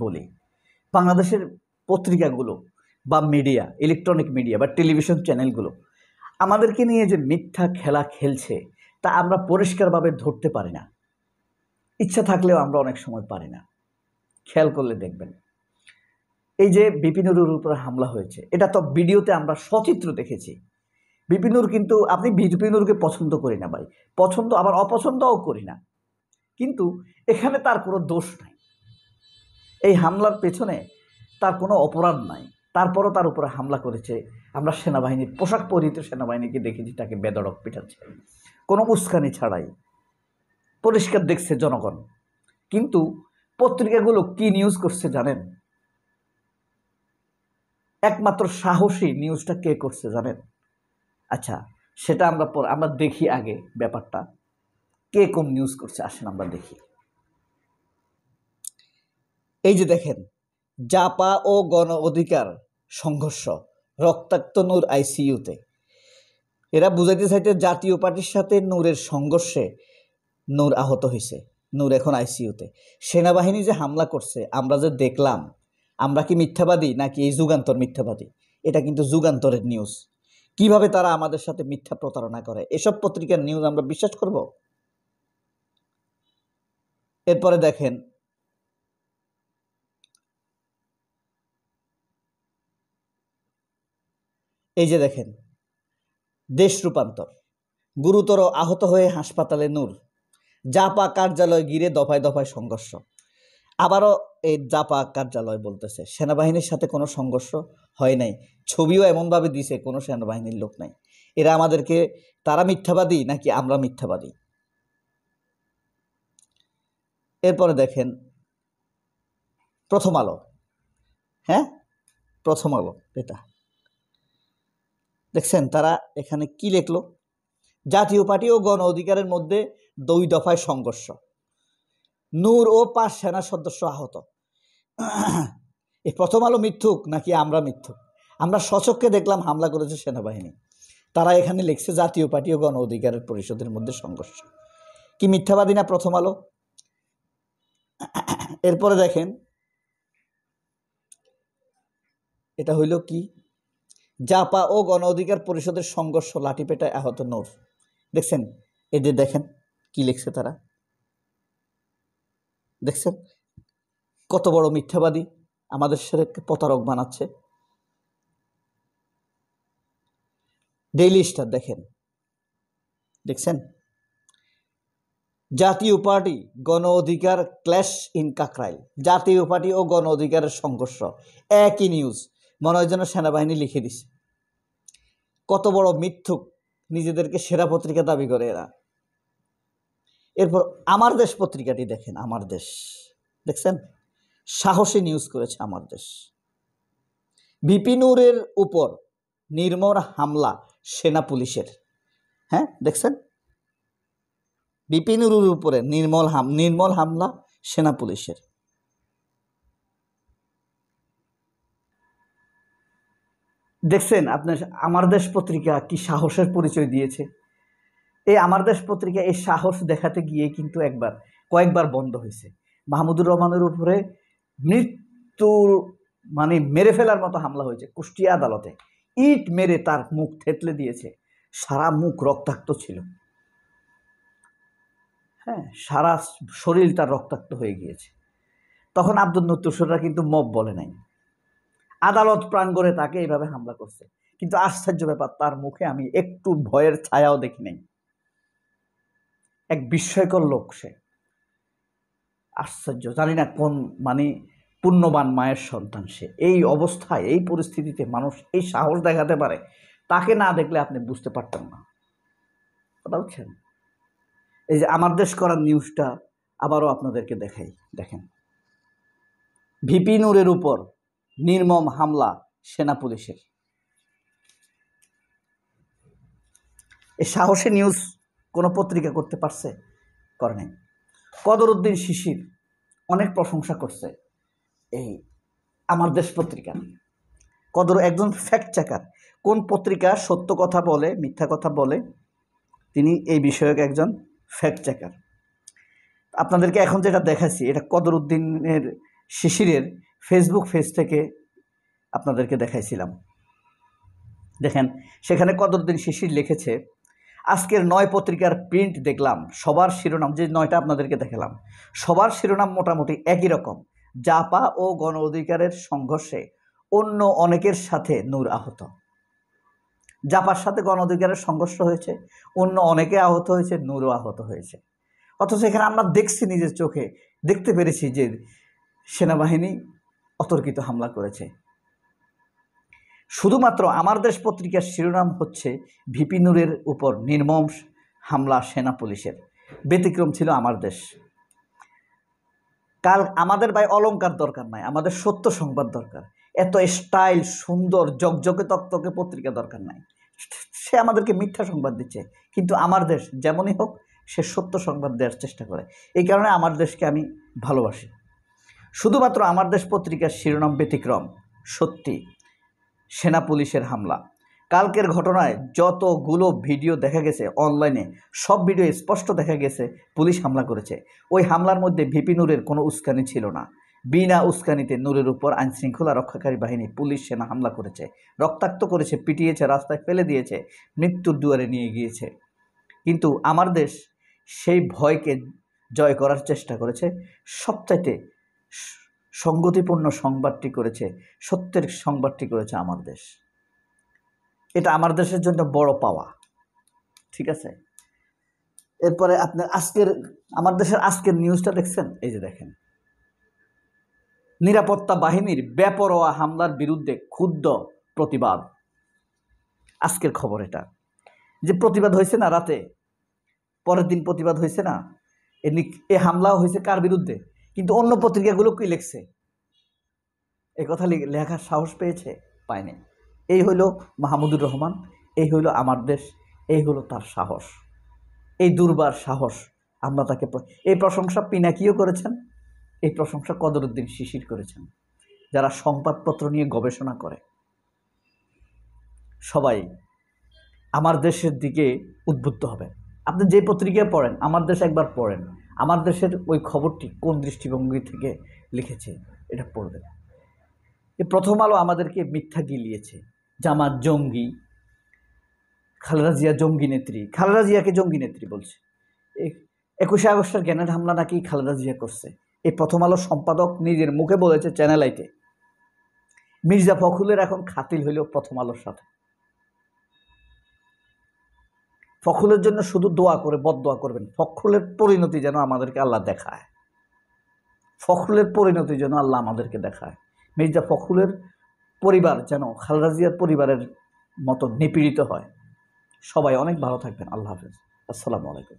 বলি বাংলাদেশের পত্রিকাগুলো বা মিডিয়া, ইলেকট্রনিক মিডিয়া বা টেলিভিশন চ্যানেলগুলো আমাদেরকে নিয়ে যে মিথ্যা খেলা খেলছে তা আমরা পরিষ্কারভাবে ধরতে পারি না। ইচ্ছা থাকলেও আমরা অনেক সময় পারি না। খেয়াল করলে দেখবেন, এই যে বিপিনুরের উপরে হামলা হয়েছে, এটা তো ভিডিওতে আমরা সচিত্র দেখেছি। বিপিনুর কিন্তু, আপনি বিপিনুরকে পছন্দ করি না ভাই, পছন্দ আবার অপছন্দও করি না, কিন্তু এখানে তার কোনো দোষ নাই। এই হামলার পেছনে তার কোনো অপরাধ নাই, তারপরও তার উপরে হামলা করেছে। আমরা সেনাবাহিনীর পোশাক পরিহিত সেনাবাহিনীকে দেখেছি তাকে বেধড়ক পিটাচ্ছে, কোনো উস্কানি ছাড়াই, পরিষ্কার দেখছে জনগণ। কিন্তু পত্রিকাগুলো কি নিউজ করছে জানেন? একমাত্র সাহসী নিউজটা কে করছে জানেন? আচ্ছা, সেটা আমরা দেখি আগে ব্যাপারটা, কে কোন নিউজ করছে। আসেন আমরা দেখি। এই যে দেখেন, জাপা ও গণ অধিকার সংঘর্ষ, রক্তাক্ত নূর আইসিইউতে। এরা বুঝাইতে চাইতে জাতীয় পার্টির সাথে নূরের সংঘর্ষে নূর আহত হয়েছে, নূর এখন আইসিইউতে। সেনাবাহিনী যে হামলা করছে আমরা যে দেখলাম, আমরা কি মিথ্যাবাদী নাকি এই যুগান্তর মিথ্যাবাদী? এটা কিন্তু যুগান্তরের নিউজ। কিভাবে তারা আমাদের সাথে মিথ্যা প্রতারণা করে, এসব পত্রিকার নিউজ আমরা বিশ্বাস করব? এরপরে দেখেন, এই যে দেখেন, দেশ রূপান্তর, গুরুতর আহত হয়ে হাসপাতালে নূর, জাপা কার্যালয় ঘিরে দফায় দফায় সংঘর্ষ। আবারও এই জাপা কার্যালয় বলতেছে, সেনাবাহিনীর সাথে কোনো সংঘর্ষ হয় নাই, ছবিও এমনভাবে দিছে কোনো সেনাবাহিনীর লোক নাই। এরা আমাদেরকে, তারা মিথ্যাবাদী নাকি আমরা মিথ্যাবাদী? এরপরে দেখেন প্রথম আলো, হ্যাঁ প্রথম আলো, এটা দেখছেন তারা এখানে কি লিখলো? জাতীয় পার্টি ও গণ অধিকারের মধ্যে 2 দফায় সংঘর্ষ, নূর ও 5 সেনা সদস্য আহত। এই প্রথম আলো মিথ্যুক নাকি আমরা মিথ্যুক? আমরা সচক্ষে দেখলাম হামলা করেছে সেনাবাহিনী, তারা এখানে লিখছে জাতীয় পার্টি ও গণ অধিকারের পরিষদের মধ্যে সংঘর্ষ। কি মিথ্যাবাদী না প্রথম আলো? এরপরে দেখেন, এটা হইল কি, জাপা ও গণ অধিকার পরিষদের সংঘর্ষ, লাঠিপেটায় আহত নূর। দেখছেন, এদের দেখেন কি লিখছে তারা, দেখছেন কত বড় মিথ্যাবাদী, আমাদের সাথে প্রতারক বানাচ্ছে। ডেইলি স্টার দেখেন, দেখছেন জাতীয় পার্টি গণ অধিকার ক্ল্যাশ ইন কাকরাইল, জাতীয় পার্টি ও গণ অধিকারের সংঘর্ষ, একই নিউজ, মনে হয় যেন সেনাবাহিনী লিখে দিছে। কত বড় মিথ্যুক, নিজেদেরকে সেরা পত্রিকা দাবি করে এরা। এরপর আমার দেশ পত্রিকাটি দেখেন, আমার দেশ, দেখছেন সাহসী নিউজ করেছে আমার দেশ। বিপিনুরের উপর নির্মম হামলা সেনা পুলিশের, হ্যাঁ দেখছেন, বিপিনুরের উপরে নির্মল হামলা সেনা পুলিশের। দেখছেন আপনার আমার দেশ পত্রিকা কি সাহসের পরিচয় দিয়েছে। এই আমার দেশ পত্রিকা এই সাহস দেখাতে গিয়ে কিন্তু কয়েকবার বন্ধ হয়েছে। মাহমুদুর রহমানের উপরে মৃত্যুর মেরে ফেলার মতো হামলা হয়েছে কুষ্টিয়া আদালতে, ইট মেরে তার মুখ থেতলে দিয়েছে, সারা মুখ রক্তাক্ত ছিল, হ্যাঁ সারা শরীর তার রক্তাক্ত হয়ে গিয়েছে। তখন আব্দুল নতুসরা কিন্তু মব বলে নাই, আদালত প্রাঙ্গণে তাকে এইভাবে হামলা করছে। কিন্তু আশ্চর্য ব্যাপার, তার মুখে আমি একটু ভয়ের ছায়াও দেখি নাই। এক বিস্ময়কর লোক সে, আশ্চর্য, জানি না কোন পুণ্যবান মায়ের সন্তান সে। এই অবস্থায়, এই পরিস্থিতিতে মানুষ এই সাহস দেখাতে পারে, তাকে না দেখলে আপনি বুঝতে পারতেন না। কথা বুঝছেন? এই যে আমার দেশ করার নিউজটা আবারও আপনাদেরকে দেখাই, দেখেন বিপিনুরের উপর নির্মম হামলা সেনা পুলিশের। এই সাহসী নিউজ কোনো পত্রিকা করতে পারছে? করে নাই। কদরউদ্দিন শিশির অনেক প্রশংসা করছে এই আমার দেশ পত্রিকা। একজন ফ্যাক্ট চেকার, কোন পত্রিকা সত্য কথা বলে মিথ্যা কথা বলে, তিনি এই বিষয়ক একজন ফ্যাক্ট চেকার। আপনাদেরকে এখন যেটা দেখাচ্ছি, এটা কদরউদ্দিনের শিশিরের ফেসবুক পেজ থেকে আপনাদেরকে দেখাইছিলাম। দেখেন সেখানে কদরুদ্দিন শিশির লিখেছে, আজকের 9 পত্রিকার প্রিন্ট দেখলাম, সবার শিরোনাম, যে 9টা আপনাদেরকে দেখালাম, সবার শিরোনাম মোটামুটি একই রকম। জাপা ও গণ অধিকারের সংঘর্ষে অন্য অনেকের সাথে নূর আহত। জাপার সাথে গণ অধিকারের সংঘর্ষ হয়েছে, অন্য অনেকে আহত হয়েছে, নূরও আহত হয়েছে। অথচ এখানে আমরা দেখছি, নিজের চোখে দেখতে পেরেছি যে সেনাবাহিনী অতর্কিত হামলা করেছে। শুধুমাত্র আমার দেশ পত্রিকার শিরোনাম হচ্ছে ভিপি নূরের উপর নির্মম হামলা সেনা পুলিশের। ব্যতিক্রম ছিল আমার দেশ। কাল আমাদের ভাই অলংকার দরকার নাই, আমাদের সত্য সংবাদ দরকার। এত স্টাইল সুন্দর জকজকে তকতকে পত্রিকা দরকার নাই। সে আমাদেরকে মিথ্যা সংবাদ দিচ্ছে, কিন্তু আমার দেশ যেমনই হোক সে সত্য সংবাদ দেওয়ার চেষ্টা করে। এই কারণে আমার দেশকে আমি ভালোবাসি। শুধুমাত্র আমার দেশ পত্রিকার শিরোনাম ব্যতিক্রম, সত্যি সেনা পুলিশের হামলা। কালকের ঘটনায় যতগুলো ভিডিও দেখা গেছে অনলাইনে, সব ভিডিও স্পষ্ট দেখা গেছে পুলিশ হামলা করেছে। ওই হামলার মধ্যে ভিপি নূরের কোনো উস্কানি ছিল না। বিনা উস্কানিতে নূরের উপর আইনশৃঙ্খলা রক্ষাকারী বাহিনী, পুলিশ, সেনা হামলা করেছে, রক্তাক্ত করেছে, পিটিয়েছে, রাস্তায় ফেলে দিয়েছে, মৃত্যুর দুয়ারে নিয়ে গিয়েছে। কিন্তু আমার দেশ সেই ভয়কে জয় করার চেষ্টা করেছে। সবচাইতে সংগতিপূর্ণ সংবাদটি করেছে, সত্যের সংবাদটি করেছে আমার দেশ। এটা আমার দেশের জন্য বড় পাওয়া। ঠিক আছে, এরপরে আপনার আমার দেশের আজকের নিউজটা দেখছেন? এই যে দেখেন, নিরাপত্তা বাহিনীর বেপরোয়া হামলার বিরুদ্ধে ক্ষুব্ধ প্রতিবাদ। আজকের খবর এটা, যে প্রতিবাদ হয়েছে না রাতে, পরের দিন প্রতিবাদ হয়েছে না, এ হামলাও হয়েছে কার বিরুদ্ধে? কিন্তু অন্য পত্রিকাগুলো কি লিখছে? এই কথা লেখার সাহস পেয়েছে? পায়নি। এই হইল মাহমুদুর রহমান, এই হইল আমার দেশ, এই হলো তার সাহস, এই দুর্বার সাহস। আমরা তাকে, এই প্রশংসা পিনাকিও করেছেন, এই প্রশংসা কদরুদ্দিন শিশির করেছেন। যারা সংবাদপত্র নিয়ে গবেষণা করে সবাই আমার দেশের দিকে উদ্বুদ্ধ হবেন। আপনি যে পত্রিকায় পড়েন, আমার দেশ একবার পড়েন, আমার দেশের ওই খবরটি কোন দৃষ্টিভঙ্গি থেকে লিখেছে এটা পড়বেন। এই প্রথম আলো আমাদেরকে মিথ্যা গিলিয়েছে, জামাত জঙ্গি, খালেদা জিয়া জঙ্গি নেত্রী, খালেদা জিয়াকে জঙ্গি নেত্রী বলছে। 21শে আগস্টের গ্রেনেড হামলা নাকি খালেদা জিয়া করছে, এই প্রথম আলো সম্পাদক নিজের মুখে বলেছে চ্যানেল আইতে। মির্জা ফখরুলের এখন খাতিল হইল প্রথম আলোর সাথে। ফখরুলের জন্য শুধু দোয়া করে, বদদোয়া করবেন, ফখরুলের পরিণতি যেন আমাদেরকে আল্লাহ দেখায়, ফখরুলের পরিণতি যেন আল্লাহ আমাদেরকে দেখায়। মির্জা ফখরুলের পরিবার যেন খালেদা জিয়ার পরিবারের মতো নিপীড়িত হয়। সবাই অনেক ভালো থাকবেন। আল্লাহ হাফেজ। আসসালামু আলাইকুম।